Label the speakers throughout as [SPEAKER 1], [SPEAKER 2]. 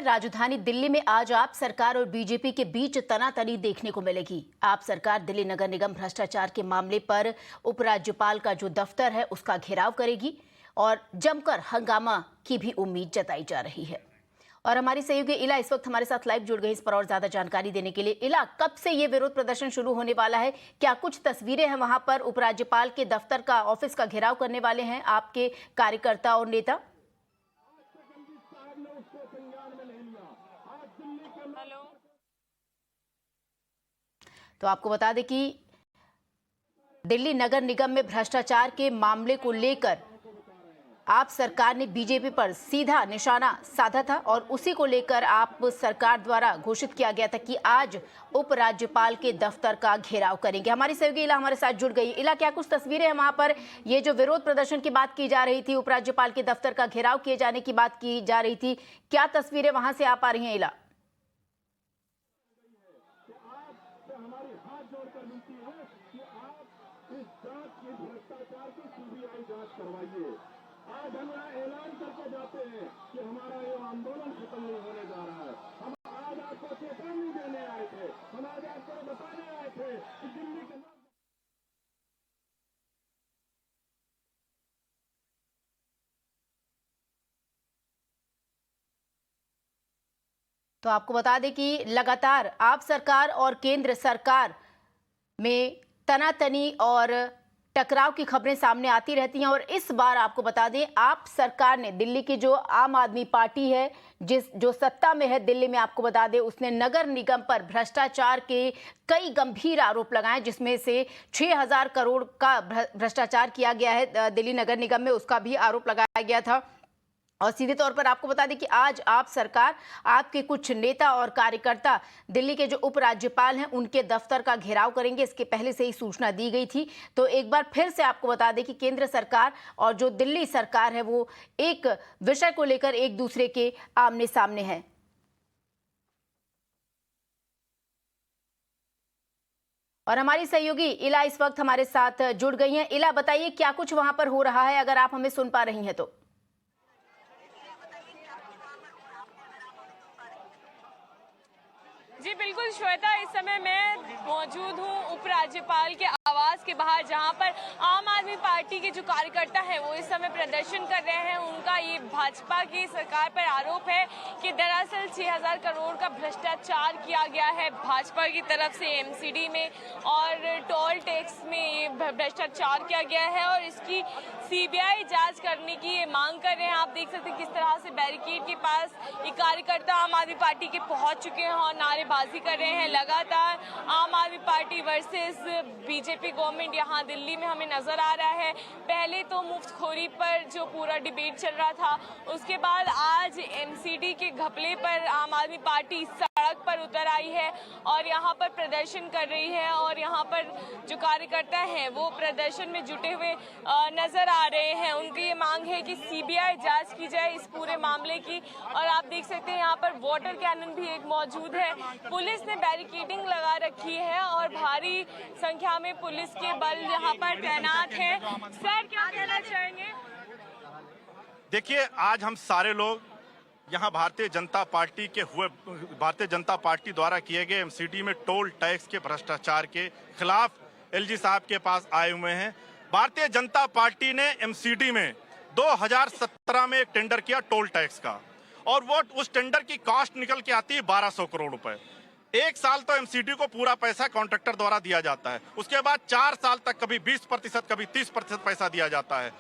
[SPEAKER 1] राजधानी दिल्ली में आज आप सरकार और बीजेपी के बीच तनातनी देखने को मिलेगी। आप सरकार दिल्ली नगर निगम भ्रष्टाचार के मामले पर उपराज्यपाल का जो दफ्तर है उसका घेराव करेगी और जमकर हंगामा की भी उम्मीद जताई जा रही है। और हमारी सहयोगी इला इस वक्त हमारे साथ लाइव जुड़ गई इस पर और ज्यादा जानकारी देने के लिए। इला, कब से ये विरोध प्रदर्शन शुरू होने वाला है? क्या कुछ तस्वीरें हैं वहां पर? उपराज्यपाल के दफ्तर का, ऑफिस का घेराव करने वाले हैं आपके कार्यकर्ता और नेता? तो आपको बता दें कि दिल्ली नगर निगम में भ्रष्टाचार के मामले को लेकर आप सरकार ने बीजेपी पर सीधा निशाना साधा था और उसी को लेकर आप सरकार द्वारा घोषित किया गया था कि आज उपराज्यपाल के दफ्तर का घेराव करेंगे। हमारी सहयोगी इला हमारे साथ जुड़ गई। इला, क्या कुछ तस्वीरें हैं वहां पर? ये जो विरोध प्रदर्शन की बात की जा रही थी, उपराज्यपाल के दफ्तर का घेराव किए जाने की बात की जा रही थी, क्या तस्वीरें वहां से आ पा रही हैं इला?
[SPEAKER 2] आज हम यहाँ ऐलान करके जाते हैं कि हमारा ये आंदोलन खत्म नहीं होने जा रहा है। हम आज आपको चेतावनी देने आए थे, हम आज आपको बताने आए थे कि दिल्ली के
[SPEAKER 1] तो आपको बता दें कि लगातार आप सरकार और केंद्र सरकार में तनातनी और टकराव की खबरें सामने आती रहती हैं और इस बार आपको बता दें आप सरकार ने दिल्ली की जो आम आदमी पार्टी है जो सत्ता में है दिल्ली में, आपको बता दें उसने नगर निगम पर भ्रष्टाचार के कई गंभीर आरोप लगाए, जिसमें से 6000 करोड़ का भ्रष्टाचार किया गया है दिल्ली नगर निगम में, उसका भी आरोप लगाया गया था। और सीधे तौर पर आपको बता दें कि आज आप सरकार, आपके कुछ नेता और कार्यकर्ता दिल्ली के जो उपराज्यपाल हैं उनके दफ्तर का घेराव करेंगे। इसके पहले से ही सूचना दी गई थी। तो एक बार फिर से आपको बता दें कि केंद्र सरकार और जो दिल्ली सरकार है वो एक विषय को लेकर एक दूसरे के आमने सामने है। और हमारी सहयोगी इला इस वक्त हमारे साथ जुड़ गई हैं। इला, बताइए क्या कुछ वहां पर हो रहा है, अगर आप हमें सुन पा रही हैं तो।
[SPEAKER 3] जी बिल्कुल श्वेता, इस समय मैं मौजूद हूँ उपराज्यपाल के आवास के बाहर, जहाँ पर आम आदमी पार्टी के जो कार्यकर्ता हैं वो इस समय प्रदर्शन कर रहे हैं। उनका ये भाजपा की सरकार पर आरोप है कि दरअसल 6000 करोड़ का भ्रष्टाचार किया गया है भाजपा की तरफ से एमसीडी में और टोल टैक्स में ये भ्रष्टाचार किया गया है और इसकी सीबीआई जांच करने की ये मांग कर रहे हैं। आप देख सकते हैं किस तरह से बैरिकेड के पास ये कार्यकर्ता आम आदमी पार्टी के पहुंच चुके हैं और नारेबाजी कर रहे हैं। लगातार आम आदमी पार्टी वर्सेस बीजेपी गवर्नमेंट यहाँ दिल्ली में हमें नजर आ रहा है। पहले तो मुफ्तखोरी पर जो पूरा डिबेट चल रहा था, उसके बाद आज एमसीडी के घपले पर आम आदमी पार्टी सड़क पर उतर आई है और यहाँ पर प्रदर्शन कर रही है और यहाँ पर जो कार्यकर्ता हैं वो प्रदर्शन में जुटे हुए नजर आ रहे हैं। उनकी ये मांग है कि सीबीआई जांच की जाए इस पूरे मामले की। और आप देख सकते हैं यहाँ पर वाटर कैनन भी एक मौजूद है। पुलिस ने बैरिकेडिंग लगा रखी है और भारी संख्या में पुलिस के बल यहाँ पर तैनात हैं। सर, क्या कहना चाहेंगे?
[SPEAKER 4] देखिए, आज हम सारे लोग यहाँ भारतीय जनता पार्टी द्वारा किए गए एमसीडी में टोल टैक्स के भ्रष्टाचार के खिलाफ एलजी साहब के पास आए हुए हैं। भारतीय जनता पार्टी ने एमसीडी में 2017 में एक टेंडर किया टोल टैक्स का और वो उस टेंडर की कॉस्ट निकल के आती है 1200 करोड़ रुपए। एक साल तो एमसीडी को पूरा पैसा कॉन्ट्रैक्टर द्वारा दिया जाता है, उसके बाद 4 साल तक कभी 20%, कभी 30% पैसा दिया जाता है।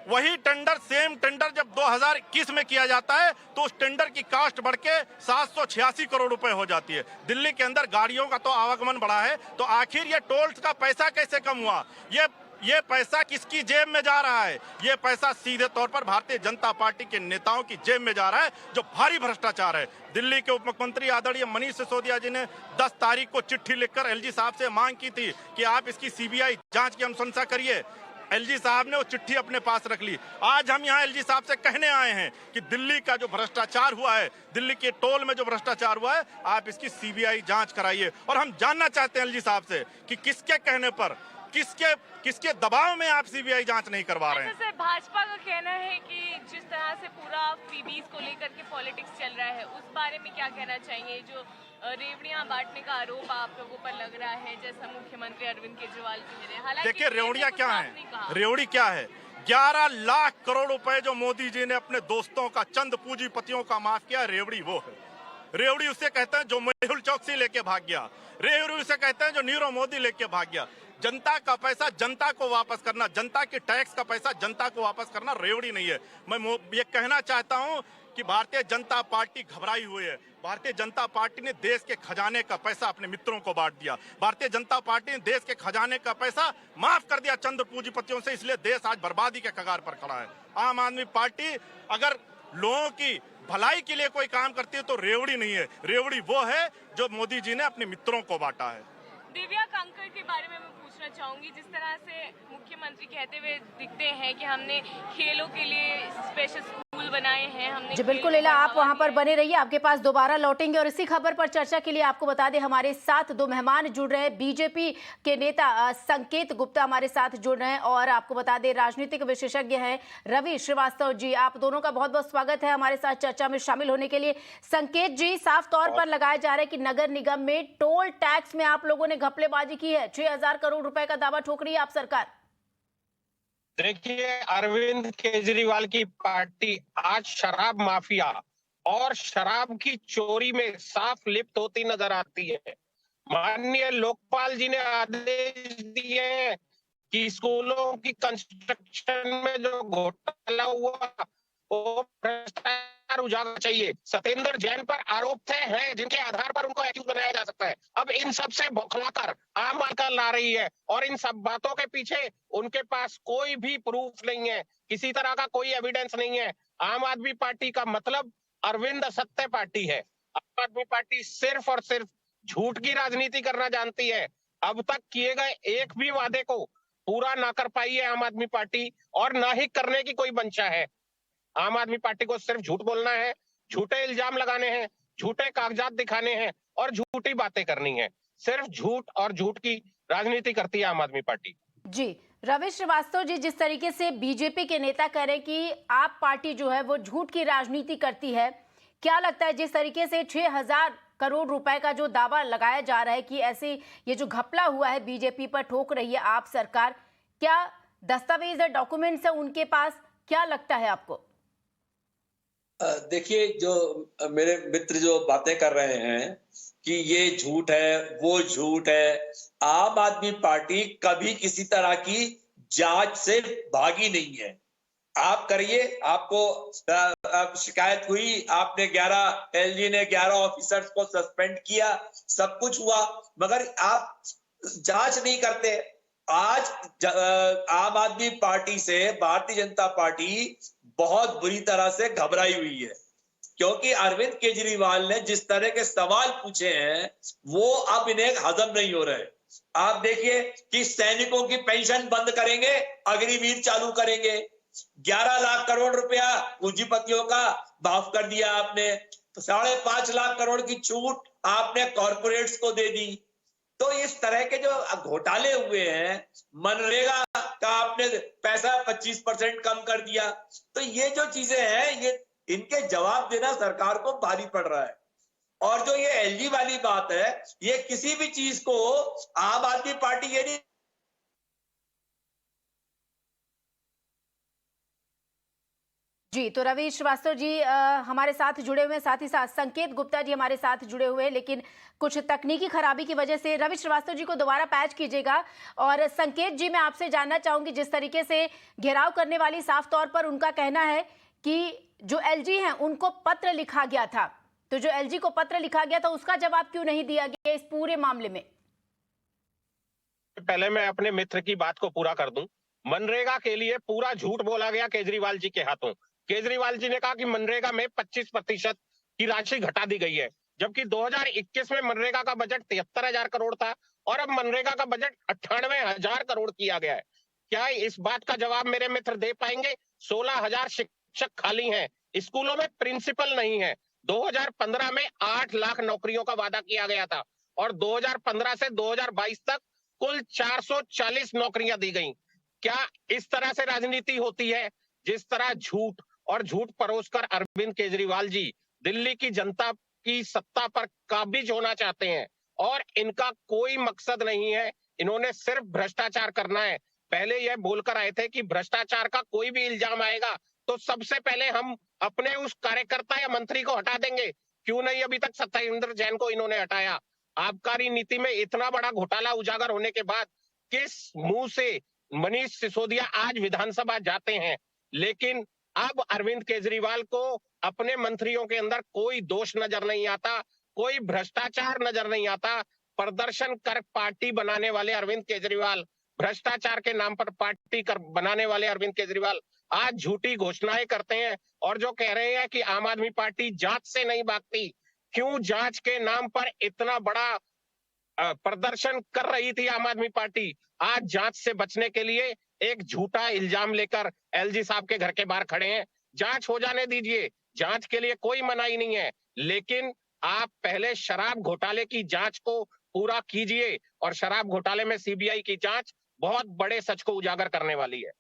[SPEAKER 4] वही टेंडर, सेम टेंडर जब 2021 में किया जाता है तो उस टेंडर की कास्ट बढ़ के 786 करोड़ रुपए हो जाती है। दिल्ली के अंदर गाड़ियों का तो आवागमन बढ़ा है, तो आखिर ये टोल्स का पैसा कैसे कम हुआ? ये पैसा किसकी जेब में जा रहा है? ये पैसा सीधे तौर पर भारतीय जनता पार्टी के नेताओं की जेब में जा रहा है, जो भारी भ्रष्टाचार है। दिल्ली के उप मुख्यमंत्री आदरणीय मनीष सिसोदिया जी ने 10 तारीख को चिट्ठी लिखकर एलजी साहब से मांग की थी कि आप इसकी सीबीआई जांच की अनुशंसा करिए। एलजी साहब ने वो चिट्ठी अपने पास रख ली। आज हम यहाँ एलजी साहब से कहने आए हैं कि दिल्ली का जो भ्रष्टाचार हुआ है, दिल्ली के टोल में जो भ्रष्टाचार हुआ है, आप इसकी सीबीआई जांच कराइए। और हम जानना चाहते हैं एलजी साहब से कि किसके कहने पर किसके दबाव में आप सीबीआई जांच नहीं करवा रहे हैं?
[SPEAKER 3] सर, भाजपा का कहना है कि जिस तरह से पूरा फीबीज को लेकर के पॉलिटिक्स चल रहा है, उस बारे में क्या कहना चाहेंगे? जो रेवड़ियां बांटने का आरोप आप लोगों पर लग रहा है, जैसा मुख्यमंत्री अरविंद केजरीवाल कह रहे हैं। हालांकि
[SPEAKER 4] देखिए, रेवड़ियां क्या है? रेवड़ी क्या है? 11 लाख करोड़ रुपए जो मोदी जी ने अपने दोस्तों का, चंद पूंजीपतियों का माफ किया, रेवड़ी वो है। रेवड़ी उसे कहते हैं जो मेहुल चौकसी लेके भाग गया। रेवड़ी उसे कहते हैं जो नीरव मोदी लेके भाग गया। जनता का पैसा जनता को वापस करना, जनता के टैक्स का पैसा जनता को वापस करना रेवड़ी नहीं है। मैं ये कहना चाहता हूं कि भारतीय जनता पार्टी घबराई हुई है। भारतीय जनता पार्टी ने देश के खजाने का पैसा अपने मित्रों को बांट दिया। भारतीय जनता पार्टी ने देश के खजाने का पैसा माफ कर दिया चंद पूंजीपतियों से, इसलिए देश आज बर्बादी के कगार पर खड़ा है। आम आदमी पार्टी अगर लोगों की भलाई के लिए कोई काम करती है तो रेवड़ी नहीं है। रेवड़ी वो है जो मोदी जी ने अपने मित्रों को बांटा है।
[SPEAKER 3] दिव्या कांकर के बारे में मैं पूछना चाहूंगी। जिस तरह से मुख्यमंत्री कहते हुए दिखते हैं कि हमने खेलों के लिए स्पेशल स्कूल बनाए हैं, हमने
[SPEAKER 1] जी बिल्कुल लीला, आप वहां पर बने रहिए, आपके पास दोबारा लौटेंगे। और इसी खबर पर चर्चा के लिए आपको बता दें हमारे साथ दो मेहमान जुड़ रहे हैं। बीजेपी के नेता संकेत गुप्ता हमारे साथ जुड़ रहे हैं और आपको बता दें राजनीतिक विशेषज्ञ हैं रवि श्रीवास्तव जी। आप दोनों का बहुत बहुत स्वागत है हमारे साथ चर्चा में शामिल होने के लिए। संकेत जी, साफ तौर पर लगाया जा रहा है कि नगर निगम में टोल टैक्स में आप लोगों ने घपलेबाजी की है। 6,000 करोड़ रुपए का दावा ठोक रही है आप सरकार।
[SPEAKER 5] देखिए, अरविंद केजरीवाल की पार्टी आज शराब माफिया और शराब की चोरी में साफ लिप्त होती नजर आती है। माननीय लोकपाल जी ने आदेश दिए हैं कि स्कूलों की कंस्ट्रक्शन में जो घोटाला हुआ वो भ्रष्टाचार उजागर चाहिए। सत्येंद्र जैन पर आरोप थे हैं जिनके आधार पर उनको एक्यूज बनाया जा सकता है। अब इन सब से बौखलाकर आम आदमी ला रही है और इन सब बातों के पीछे उनके पास कोई भी प्रूफ नहीं है, किसी तरह का कोई एविडेंस नहीं है। आम आदमी पार्टी का मतलब अरविंद सत्य पार्टी है। आम आदमी पार्टी सिर्फ और सिर्फ झूठ की राजनीति करना जानती है। अब तक किए गए एक भी वादे को पूरा ना कर पाई है आम आदमी पार्टी और ना ही करने की कोई मंशा है। आम आदमी पार्टी को सिर्फ झूठ बोलना है, झूठे इल्जाम लगाने हैं, झूठे कागजात दिखाने हैं और झूठी बातें करनी है। सिर्फ झूठ और झूठ की राजनीति करती है आम आदमी पार्टी।
[SPEAKER 1] जी रवि श्रीवास्तव जी, जिस तरीके से बीजेपी के नेता कह रहे हैं कि आप पार्टी जो है वो झूठ की राजनीति करती है, क्या लगता है जिस तरीके से 6,000 करोड़ रुपए का जो दावा लगाया जा रहा है कि ऐसे ये जो घपला हुआ है बीजेपी पर ठोक रही है आप सरकार, क्या दस्तावेज है, डॉक्यूमेंट्स है उनके पास, क्या लगता है आपको?
[SPEAKER 6] देखिए, जो मेरे मित्र जो बातें कर रहे हैं कि ये झूठ है वो झूठ है, आम आदमी पार्टी कभी किसी तरह की जांच से भागी नहीं है। आप करिए, आपको शिकायत हुई, आपने 11 एलजी ने 11 ऑफिसर्स को सस्पेंड किया, सब कुछ हुआ, मगर आप जांच नहीं करते। आज आम आदमी पार्टी से भारतीय जनता पार्टी बहुत बुरी तरह से घबराई हुई है, क्योंकि अरविंद केजरीवाल ने जिस तरह के सवाल पूछे हैं वो अब इन्हें हजम नहीं हो रहे। आप देखिए कि सैनिकों की पेंशन बंद करेंगे, अग्निवीर चालू करेंगे, 11 लाख करोड़ रुपया पूंजीपतियों का माफ कर दिया आपने, 5.5 लाख करोड़ की छूट आपने कॉर्पोरेट्स को दे दी। तो इस तरह के जो घोटाले हुए हैं, मनरेगा का आपने पैसा 25% कम कर दिया, तो ये जो चीजें हैं ये इनके जवाब देना सरकार को भारी पड़ रहा है। और जो ये एलजी वाली बात है, ये किसी भी चीज को आम आदमी पार्टी ये नहीं।
[SPEAKER 1] जी तो रवि श्रीवास्तव जी हमारे साथ जुड़े हुए हैं, साथ ही साथ संकेत गुप्ता जी हमारे साथ जुड़े हुए हैं, लेकिन कुछ तकनीकी खराबी की वजह से रवि श्रीवास्तव जी को दोबारा पैच कीजिएगा। और संकेत जी, मैं आपसे जानना चाहूंगी, जिस तरीके से घेराव करने वाली साफ तौर पर उनका कहना है कि जो एलजी हैं उनको पत्र लिखा गया था, तो जो एलजी को पत्र लिखा गया था उसका जवाब क्यों नहीं दिया गया इस पूरे मामले में?
[SPEAKER 5] पहले मैं अपने मित्र की बात को पूरा कर दूं। मनरेगा के लिए पूरा झूठ बोला गया केजरीवाल जी के हाथों। केजरीवाल जी ने कहा कि मनरेगा में 25% की राशि घटा दी गई है, जबकि 2021 में मनरेगा का बजट 73,000 करोड़ था और अब मनरेगा का बजट 98,000 करोड़ किया गया है। क्या इस बात का जवाब मेरे मित्र दे पाएंगे? 16,000 शिक्षक खाली हैं, स्कूलों में प्रिंसिपल नहीं है। 2015 में 8 लाख नौकरियों का वादा किया गया था और 2015 से 2022 तक कुल 440 नौकरियां दी गई। क्या इस तरह से राजनीति होती है? जिस तरह झूठ और झूठ परोसकर अरविंद केजरीवाल जी दिल्ली की जनता की सत्ता पर काबिज होना चाहते हैं और इनका कोई मकसद नहीं है, इन्होंने सिर्फ भ्रष्टाचार करना है। पहले यह बोलकर आए थे कि भ्रष्टाचार का कोई भी इल्जाम आएगा तो सबसे पहले हम अपने उस कार्यकर्ता या मंत्री को हटा देंगे। क्यों नहीं अभी तक सत्येंद्र जैन को इन्होंने हटाया? आबकारी नीति में इतना बड़ा घोटाला उजागर होने के बाद किस मुंह से मनीष सिसोदिया आज विधानसभा जाते हैं? लेकिन अब अरविंद केजरीवाल को अपने मंत्रियों के अंदर कोई दोष नजर नहीं आता, कोई भ्रष्टाचार नजर नहीं आता। प्रदर्शन कर पार्टी बनाने वाले अरविंद केजरीवाल, भ्रष्टाचार के नाम पर पार्टी कर बनाने वाले अरविंद केजरीवाल आज झूठी घोषणाएं करते हैं और जो कह रहे हैं कि आम आदमी पार्टी जांच से नहीं भागती। क्यों जांच के नाम पर इतना बड़ा प्रदर्शन कर रही थी आम आदमी पार्टी? आज जांच से बचने के लिए एक झूठा इल्जाम लेकर एलजी साहब के घर के बाहर खड़े हैं। जांच हो जाने दीजिए, जांच के लिए कोई मनाही नहीं है, लेकिन आप पहले शराब घोटाले की जांच को पूरा कीजिए और शराब घोटाले में सीबीआई की जांच बहुत बड़े सच को उजागर करने वाली है।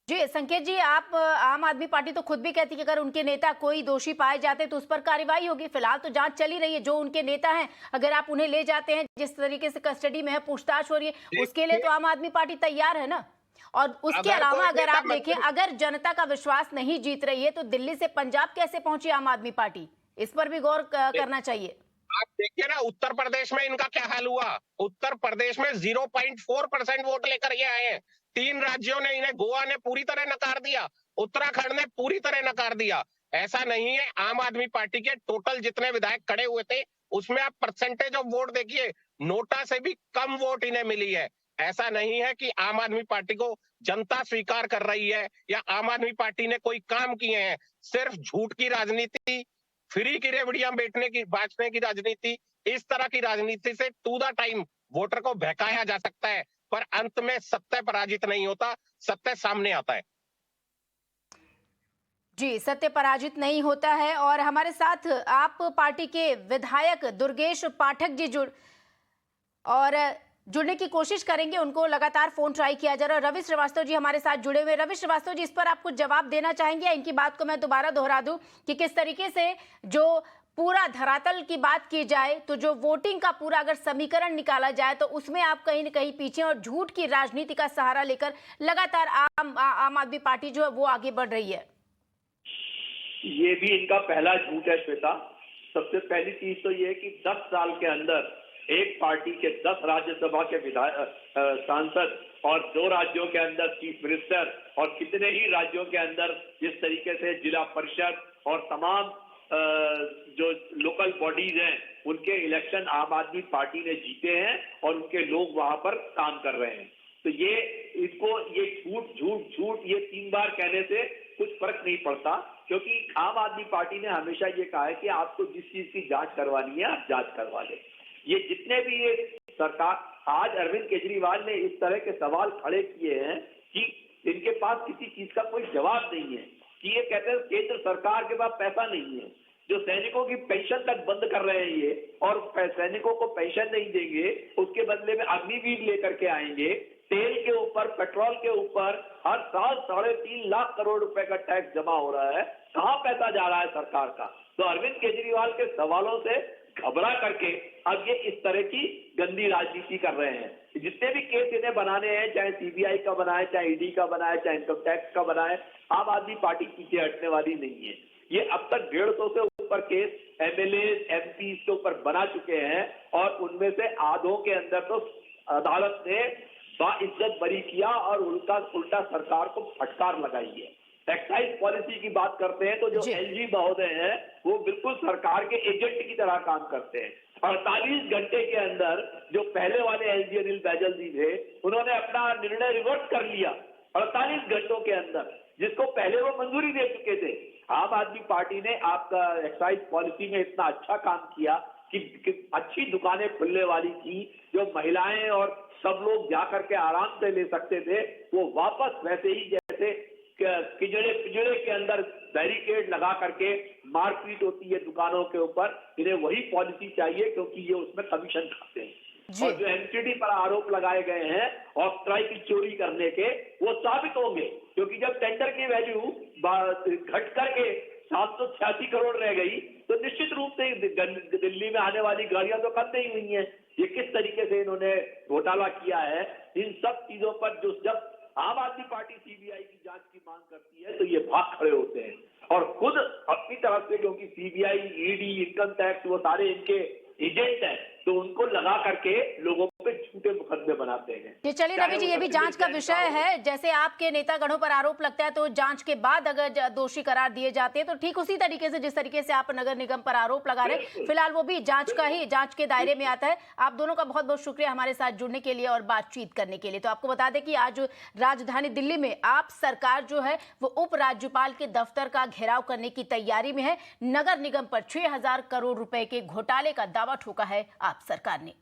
[SPEAKER 1] जी संकेत जी, आप आम आदमी पार्टी तो खुद भी कहती है कि अगर उनके नेता कोई दोषी पाए जाते तो उस पर कार्रवाई होगी। फिलहाल तो जांच चली रही है, जो उनके नेता हैं अगर आप उन्हें ले जाते हैं, जिस तरीके से कस्टडी में है, पूछताछ हो रही है, उसके लिए तो आम आदमी पार्टी तैयार है ना। और उसके अलावा अगर आप देखें, अगर जनता का विश्वास नहीं जीत रही है तो दिल्ली से पंजाब कैसे पहुंची आम आदमी पार्टी? इस पर भी गौर करना चाहिए।
[SPEAKER 5] आप देखिए ना, उत्तर प्रदेश में इनका क्या हाल हुआ। उत्तर प्रदेश में 0.4% वोट लेकर ये आए हैं। 3 राज्यों ने इन्हें, गोवा ने पूरी तरह नकार दिया, उत्तराखंड ने पूरी तरह नकार दिया। ऐसा नहीं है, आम आदमी पार्टी के टोटल जितने विधायक खड़े हुए थे उसमें आप परसेंटेज ऑफ वोट देखिए, नोटा से भी कम वोट इन्हें मिली है। ऐसा नहीं है कि आम आदमी पार्टी को जनता स्वीकार कर रही है या आम आदमी पार्टी ने कोई काम किए हैं। सिर्फ झूठ की राजनीति, फ्री की रेवड़ियां बांटने की राजनीति, इस तरह की राजनीति से टू द टाइम वोटर को बहकाया जा सकता है, पर अंत में सत्य पराजित नहीं होता, सत्य सामने आता है।
[SPEAKER 1] जी, सत्य पराजित नहीं होता है। और हमारे साथ आप पार्टी के विधायक दुर्गेश पाठक जी जुड़ने की कोशिश करेंगे, उनको लगातार फोन ट्राई किया जा रहा है। रवि श्रीवास्तव जी हमारे साथ जुड़े हुए। रवि श्रीवास्तव जी, इस पर आप कुछ जवाब देना चाहेंगे या इनकी बात को मैं दोबारा दोहरा दूं कि किस तरीके से जो पूरा धरातल की बात की जाए तो जो वोटिंग का पूरा अगर समीकरण निकाला जाए तो उसमें आप कहीं न कहीं पीछे और झूठ की राजनीति का सहारा लेकर लगातार आम आदमी पार्टी जो है वो आगे बढ़ रही है?
[SPEAKER 7] ये भी इनका पहला झूठ है श्वेता। सबसे पहली चीज तो ये है कि 10 साल के अंदर एक पार्टी के 10 राज्यसभा के सांसद और 2 राज्यों के अंदर चीफ मिनिस्टर और कितने ही राज्यों के अंदर जिस तरीके से जिला परिषद और तमाम जो लोकल बॉडीज हैं उनके इलेक्शन आम आदमी पार्टी ने जीते हैं और उनके लोग वहां पर काम कर रहे हैं। तो ये झूठ झूठ झूठ ये 3 बार कहने से कुछ फर्क नहीं पड़ता, क्योंकि आम आदमी पार्टी ने हमेशा ये कहा है कि आपको जिस चीज की जांच करवानी है आप जांच करवा लें। ये जितने भी ये सरकार, आज अरविंद केजरीवाल ने इस तरह के सवाल खड़े किए हैं कि इनके पास किसी चीज का कोई जवाब नहीं है, कि ये कहते हैं केंद्र सरकार के पास पैसा नहीं है, जो सैनिकों की पेंशन तक बंद कर रहे हैं ये, और सैनिकों को पेंशन नहीं देंगे, उसके बदले में अग्निवीर लेकर के आएंगे। तेल के ऊपर, पेट्रोल के ऊपर हर साल 3.5 लाख करोड़ रुपए का टैक्स जमा हो रहा है। कहां पैसा जा रहा है सरकार का? तो अरविंद केजरीवाल के सवालों से घबरा करके अब ये इस तरह की गंदी राजनीति कर रहे हैं। जितने भी केस इन्हें बनाने हैं, चाहे सीबीआई का बनाए, चाहे ईडी का बनाए, चाहे इनकम टैक्स का बनाए, आम आदमी पार्टी पीछे हटने वाली नहीं है। ये अब तक 150 से ऊपर केस एमएलए एमपी के ऊपर बना चुके हैं और उनमें से आधों के अंदर तो अदालत ने बाइज्जत बरी किया और उल्टा सरकार को फटकार लगाई है। एक्साइज पॉलिसी की बात करते हैं तो जो एलजी महोदय हैं वो बिल्कुल सरकार के एजेंट की तरह काम करते हैं। 48 घंटे के अंदर जो पहले वाले एलजी अनिल बैजल जी थे उन्होंने अपना निर्णय रिवर्स कर लिया 48 घंटों के अंदर, जिसको पहले वो मंजूरी दे चुके थे। आम आदमी पार्टी ने आपका एक्साइज पॉलिसी में इतना अच्छा काम किया कि अच्छी दुकानें खुलने वाली थी, जो महिलाएं और सब लोग जाकर के आराम से ले सकते थे, वो वापस वैसे ही जैसे पिंजड़े के अंदर बैरिकेड लगा करके मारपीट होती है दुकानों के ऊपर, इन्हें वही पॉलिसी चाहिए क्योंकि ये उसमें कमीशन खाते हैं।
[SPEAKER 1] जी।
[SPEAKER 7] और जो एमसीडी पर आरोप लगाए गए हैं ऑक्ट्राई की चोरी करने के, वो साबित होंगे, क्योंकि जब टेंडर की वैल्यू घट करके 786 करोड़ रह गई तो निश्चित रूप से दिल्ली में आने वाली गाड़ियां तो कम नहीं हुई हैं। ये किस तरीके से इन्होंने घोटाला किया है, इन सब चीजों पर जो जब आम आदमी पार्टी सीबीआई की जांच की मांग करती है तो ये भाग खड़े होते हैं और खुद अपनी तरफ से, क्योंकि सीबीआई, ईडी, इनकम टैक्स वो सारे इनके एजेंट हैं, तो उनको लगा करके लोगों पे झूठे मुकदमे बनाते हैं।
[SPEAKER 1] ये चलिए रवि जी, ये भी जांच का विषय है। जैसे आपके नेता गणों पर आरोप लगता है तो जांच के बाद अगर दोषी करार दिए जाते हैं तो ठीक उसी तरीके से जिस तरीके से आप नगर निगम पर आरोप लगा रहे हैं, फिलहाल वो भी जांच के दायरे में आता है। आप दोनों का बहुत बहुत शुक्रिया हमारे साथ जुड़ने के लिए और बातचीत करने के लिए। तो आपको बता दें कि आज राजधानी दिल्ली में आप सरकार जो है वो उप राज्यपाल के दफ्तर का घेराव करने की तैयारी में है। नगर निगम पर 6000 करोड़ रुपए के घोटाले का दावा ठोका है आप सरकार ने।